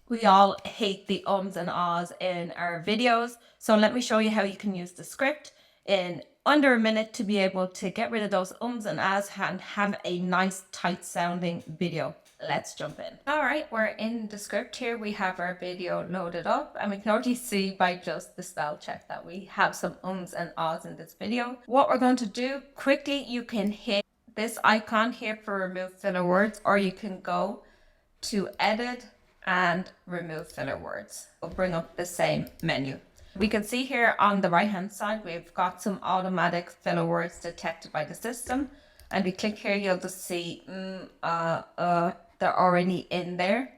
We all hate the ums and ahs in our videos. So let me show you how you can use Descript in under a minute to be able to get rid of those ums and ahs and have a nice tight sounding video. Let's jump in. All right, we're in Descript here. We have our video loaded up and we can already see by just the spell check that we have some ums and ahs in this video. What we're going to do quickly, you can hit this icon here for remove filler words, or you can go to edit and remove filler words. We'll bring up the same menu. We can see here on the right hand side, we've got some automatic filler words detected by the system. And we click here, you'll just see they're already in there.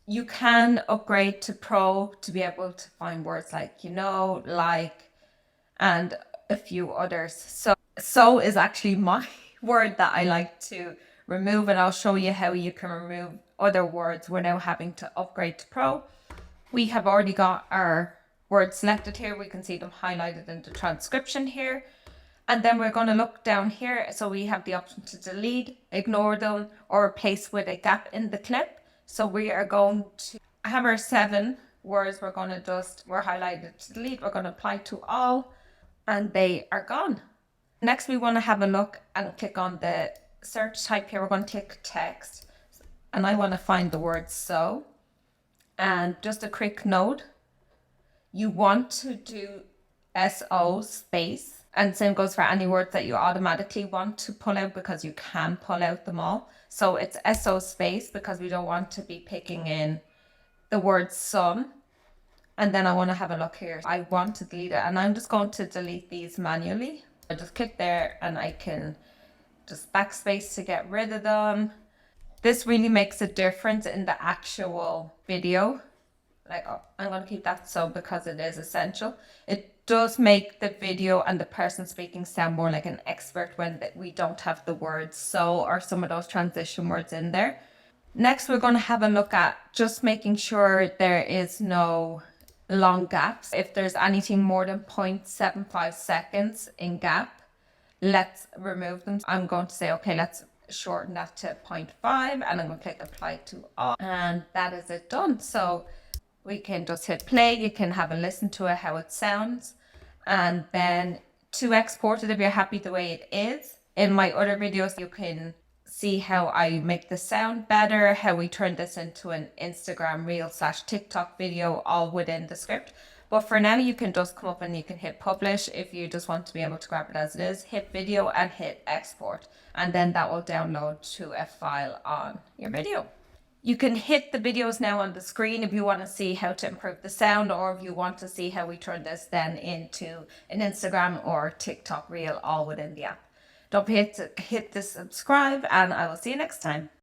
You can upgrade to Pro to be able to find words like, you know, like, and a few others. So is actually my word that I like to remove, and I'll show you how you can remove other words without having to upgrade to Pro. We have already got our words selected here. We can see them highlighted in the transcription here. And then we're going to look down here. So we have the option to delete, ignore them, or replace with a gap in the clip. So we are going to have our 7 words. We're highlighted to delete. We're going to apply to all, and they are gone. Next, we want to have a look and click on the search type here. We're going to click text, and I want to find the word so. And just a quick note, you want to do SO space, and same goes for any words that you automatically want to pull out, because you can pull out them all. So it's SO space because we don't want to be picking in the word some. And then I want to have a look here. I want to delete it, and I'm just going to delete these manually. I just click there and I can just backspace to get rid of them. This really makes a difference in the actual video. Like, oh, I'm going to keep that so because it is essential. It does make the video and the person speaking sound more like an expert when we don't have the words so or some of those transition words in there. Next, we're going to have a look at just making sure there is no long gaps. If there's anything more than 0.75 seconds in gap, let's remove them. I'm going to say, okay, let's shorten that to 0.5, and I'm going to click apply to all, and that is it done. So we can just hit play. You can have a listen to it, how it sounds, and then to export it if you're happy the way it is. In my other videos, you can see how I make the sound better, how we turn this into an Instagram reel / TikTok video, all within Descript. But for now, you can just come up and you can hit publish. If you just want to be able to grab it as it is, hit video and hit export. And then that will download to a file on your video. You can hit the videos now on the screen if you want to see how to improve the sound, or if you want to see how we turn this then into an Instagram or TikTok reel, all within the app. Don't forget to hit the subscribe, and I will see you next time.